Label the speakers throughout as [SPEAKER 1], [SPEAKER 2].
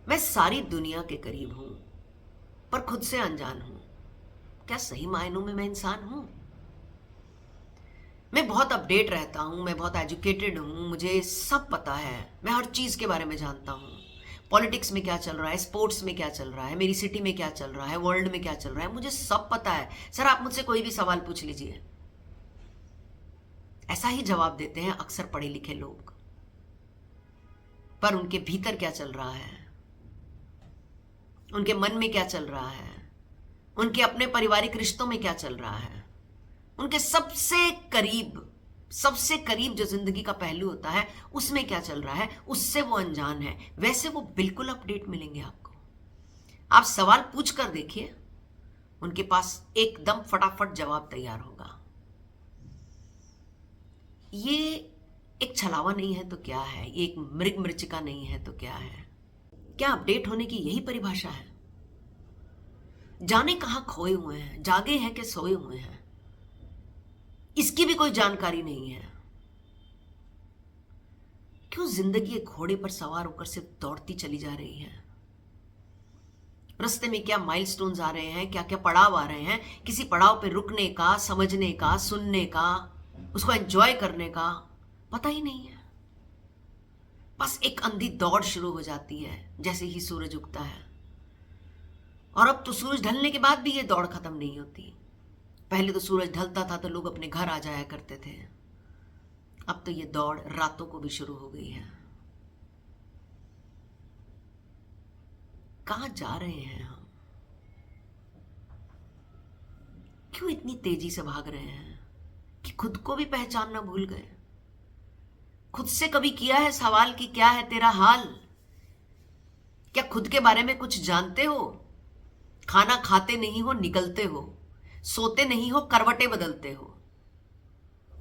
[SPEAKER 1] मैं सारी दुनिया के करीब हूं पर खुद से अनजान हूं। क्या सही मायनों में मैं इंसान हूं? मैं बहुत अपडेट रहता हूं, मैं बहुत एजुकेटेड हूं, मुझे सब पता है, मैं हर चीज के बारे में जानता हूं। पॉलिटिक्स में क्या चल रहा है, स्पोर्ट्स में क्या चल रहा है, मेरी सिटी में क्या चल रहा है, वर्ल्ड में क्या चल रहा है, मुझे सब पता है। सर, आप मुझसे कोई भी सवाल पूछ लीजिए, ऐसा ही जवाब देते हैं अक्सर पढ़े लिखे लोग। पर उनके भीतर क्या चल रहा है, उनके मन में क्या चल रहा है, उनके अपने पारिवारिक रिश्तों में क्या चल रहा है, उनके सबसे करीब जो जिंदगी का पहलू होता है उसमें क्या चल रहा है, उससे वो अनजान है। वैसे वो बिल्कुल अपडेट मिलेंगे आपको। आप सवाल पूछ कर देखिए, उनके पास एकदम फटाफट जवाब तैयार होगा। ये एक छलावा नहीं है तो क्या है, ये एक मृग मृचिका नहीं है तो क्या है? क्या अपडेट होने की यही परिभाषा है? जाने कहां खोए हुए हैं, जागे हैं कि सोए हुए हैं, इसकी भी कोई जानकारी नहीं है। क्यों जिंदगी एक घोड़े पर सवार होकर सिर्फ दौड़ती चली जा रही है? रास्ते में क्या माइलस्टोन्स आ रहे हैं, क्या क्या पड़ाव आ रहे हैं, किसी पड़ाव पे रुकने का, समझने का, सुनने का, उसको एंजॉय करने का पता ही नहीं है। बस एक अंधी दौड़ शुरू हो जाती है जैसे ही सूरज उगता है। और अब तो सूरज ढलने के बाद भी ये दौड़ खत्म नहीं होती। पहले तो सूरज ढलता था तो लोग अपने घर आ जाया करते थे, अब तो ये दौड़ रातों को भी शुरू हो गई है। कहां जा रहे हैं हम? क्यों इतनी तेजी से भाग रहे हैं कि खुद को भी पहचानना भूल गए? खुद से कभी किया है सवाल कि क्या है तेरा हाल? क्या खुद के बारे में कुछ जानते हो? खाना खाते नहीं हो, निकलते हो, सोते नहीं हो, करवटें बदलते हो,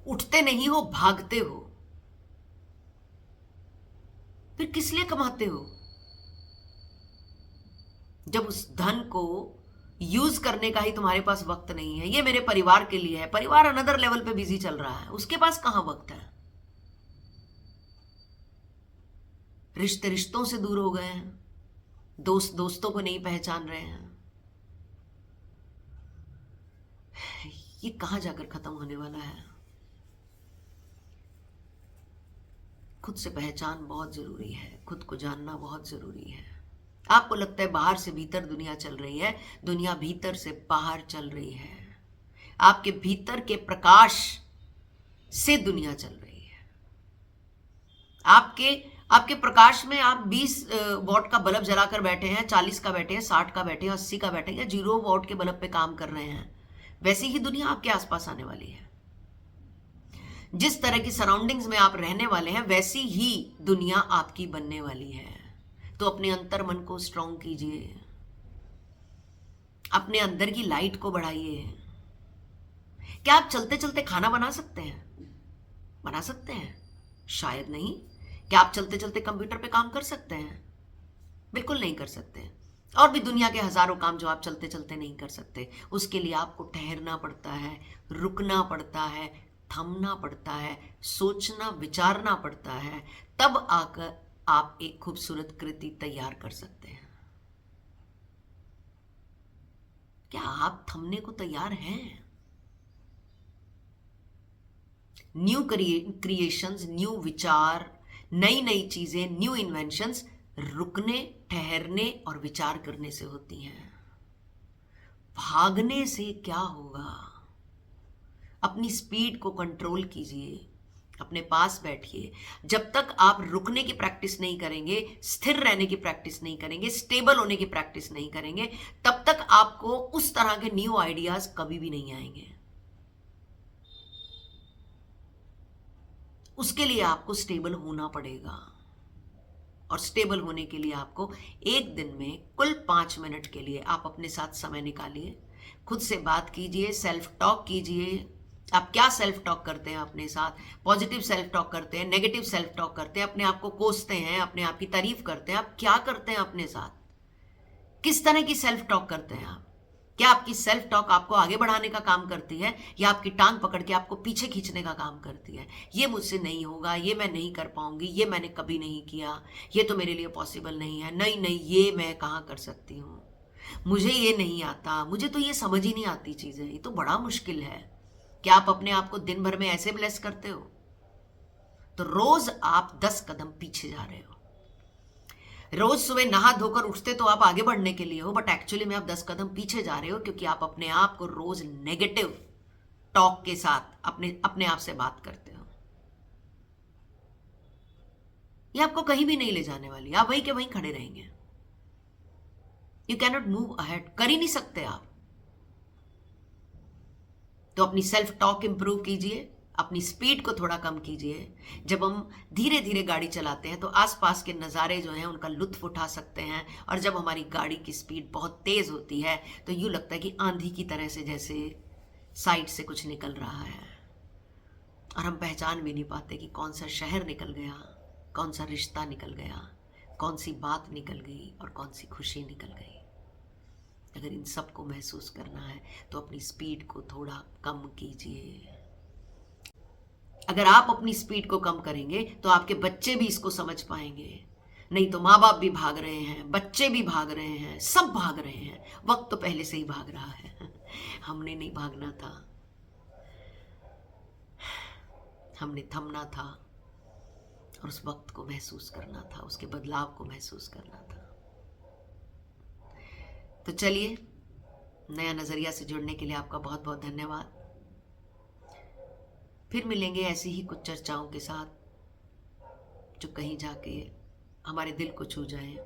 [SPEAKER 1] उठते नहीं हो, भागते हो, फिर किस लिए कमाते हो जब उस धन को यूज करने का ही तुम्हारे पास वक्त नहीं है? ये मेरे परिवार के लिए है, परिवार अनदर लेवल पे बिजी चल रहा है, उसके पास कहां वक्त है। रिश्ते रिश्तों से दूर हो गए हैं, दोस्त दोस्तों को नहीं पहचान रहे हैं। ये कहां जाकर खत्म होने वाला है? खुद से पहचान बहुत जरूरी है, खुद को जानना बहुत जरूरी है। आपको लगता है बाहर से भीतर दुनिया चल रही है, दुनिया भीतर से बाहर चल रही है। आपके भीतर के प्रकाश से दुनिया चल रही है। आपके आपके प्रकाश में आप 20 वॉट का बल्ब जलाकर बैठे हैं, 40 का बैठे हैं, 60 का बैठे हैं, 80 का बैठे हैं, या 0 वॉट के बल्ब पे काम कर रहे हैं, वैसी ही दुनिया आपके आसपास आने वाली है। जिस तरह की सराउंडिंग्स में आप रहने वाले हैं वैसी ही दुनिया आपकी बनने वाली है। तो अपने अंतर मन को स्ट्रांग कीजिए, अपने अंदर की लाइट को बढ़ाइए। क्या आप चलते चलते खाना बना सकते हैं? बना सकते हैं? शायद नहीं। क्या आप चलते चलते कंप्यूटर पे काम कर सकते हैं? बिल्कुल नहीं कर सकते। और भी दुनिया के हजारों काम जो आप चलते चलते नहीं कर सकते। उसके लिए आपको ठहरना पड़ता है, रुकना पड़ता है, थमना पड़ता है, सोचना विचारना पड़ता है, तब आकर आप एक खूबसूरत कृति तैयार कर सकते हैं। क्या आप थमने को तैयार हैं? न्यू क्रिएशंस, न्यू विचार, नई नई चीजें, न्यू इन्वेंशंस रुकने, ठहरने और विचार करने से होती हैं। भागने से क्या होगा? अपनी स्पीड को कंट्रोल कीजिए, अपने पास बैठिए। जब तक आप रुकने की प्रैक्टिस नहीं करेंगे, स्थिर रहने की प्रैक्टिस नहीं करेंगे, स्टेबल होने की प्रैक्टिस नहीं करेंगे, तब तक आपको उस तरह के न्यू आइडियाज कभी भी नहीं आएंगे। उसके लिए आपको स्टेबल होना पड़ेगा। और स्टेबल होने के लिए आपको एक दिन में कुल 5 मिनट के लिए आप अपने साथ समय निकालिए, खुद से बात कीजिए, सेल्फ टॉक कीजिए। आप क्या सेल्फ टॉक करते हैं अपने साथ? पॉजिटिव सेल्फ टॉक करते हैं, नेगेटिव सेल्फ टॉक करते हैं, अपने आप को कोसते हैं, अपने आप की तारीफ करते हैं? आप क्या करते हैं अपने साथ? किस तरह की सेल्फ टॉक करते हैं आप? क्या आपकी सेल्फ टॉक आपको आगे बढ़ाने का काम करती है या आपकी टांग पकड़ के आपको पीछे खींचने का काम करती है? ये मुझसे नहीं होगा, ये मैं नहीं कर पाऊंगी, ये मैंने कभी नहीं किया, ये तो मेरे लिए पॉसिबल नहीं है, नहीं नहीं ये मैं कहाँ कर सकती हूँ, मुझे ये नहीं आता, मुझे तो ये समझ ही नहीं आती चीजें, ये तो बड़ा मुश्किल है। क्या आप अपने आप को दिन भर में ऐसे ब्लेस करते हो? तो रोज आप 10 कदम पीछे जा रहे हो। रोज सुबह नहा धोकर उठते तो आप आगे बढ़ने के लिए हो, बट एक्चुअली में आप 10 कदम पीछे जा रहे हो, क्योंकि आप अपने आप को रोज नेगेटिव टॉक के साथ अपने अपने आप से बात करते हो। ये आपको कहीं भी नहीं ले जाने वाली, आप वहीं के वहीं खड़े रहेंगे। यू कैनॉट मूव अहेड, कर ही नहीं सकते आप। तो अपनी सेल्फ टॉक इंप्रूव कीजिए, अपनी स्पीड को थोड़ा कम कीजिए। जब हम धीरे धीरे गाड़ी चलाते हैं तो आसपास के नज़ारे जो हैं उनका लुत्फ उठा सकते हैं, और जब हमारी गाड़ी की स्पीड बहुत तेज़ होती है तो यूँ लगता है कि आंधी की तरह से जैसे साइड से कुछ निकल रहा है, और हम पहचान भी नहीं पाते कि कौन सा शहर निकल गया, कौन सा रिश्ता निकल गया, कौन सी बात निकल गई और कौन सी खुशी निकल गई। अगर इन सब को महसूस करना है तो अपनी स्पीड को थोड़ा कम कीजिए। अगर आप अपनी स्पीड को कम करेंगे तो आपके बच्चे भी इसको समझ पाएंगे। नहीं तो माँ बाप भी भाग रहे हैं, बच्चे भी भाग रहे हैं, सब भाग रहे हैं, वक्त तो पहले से ही भाग रहा है। हमने नहीं भागना था, हमने थमना था और उस वक्त को महसूस करना था, उसके बदलाव को महसूस करना था। तो चलिए, नया नज़रिया से जुड़ने के लिए आपका बहुत बहुत धन्यवाद। फिर मिलेंगे ऐसी ही कुछ चर्चाओं के साथ जो कहीं जाके हमारे दिल को छू जाए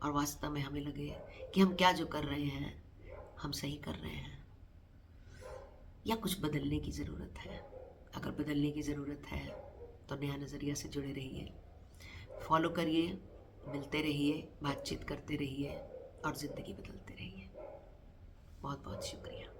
[SPEAKER 1] और वास्तव में हमें लगे कि हम क्या जो कर रहे हैं हम सही कर रहे हैं, या कुछ बदलने की ज़रूरत है। अगर बदलने की ज़रूरत है तो नया नज़रिया से जुड़े रहिए, फॉलो करिए, मिलते रहिए, बातचीत करते रहिए और ज़िंदगी बदलते रहिए। बहुत बहुत शुक्रिया।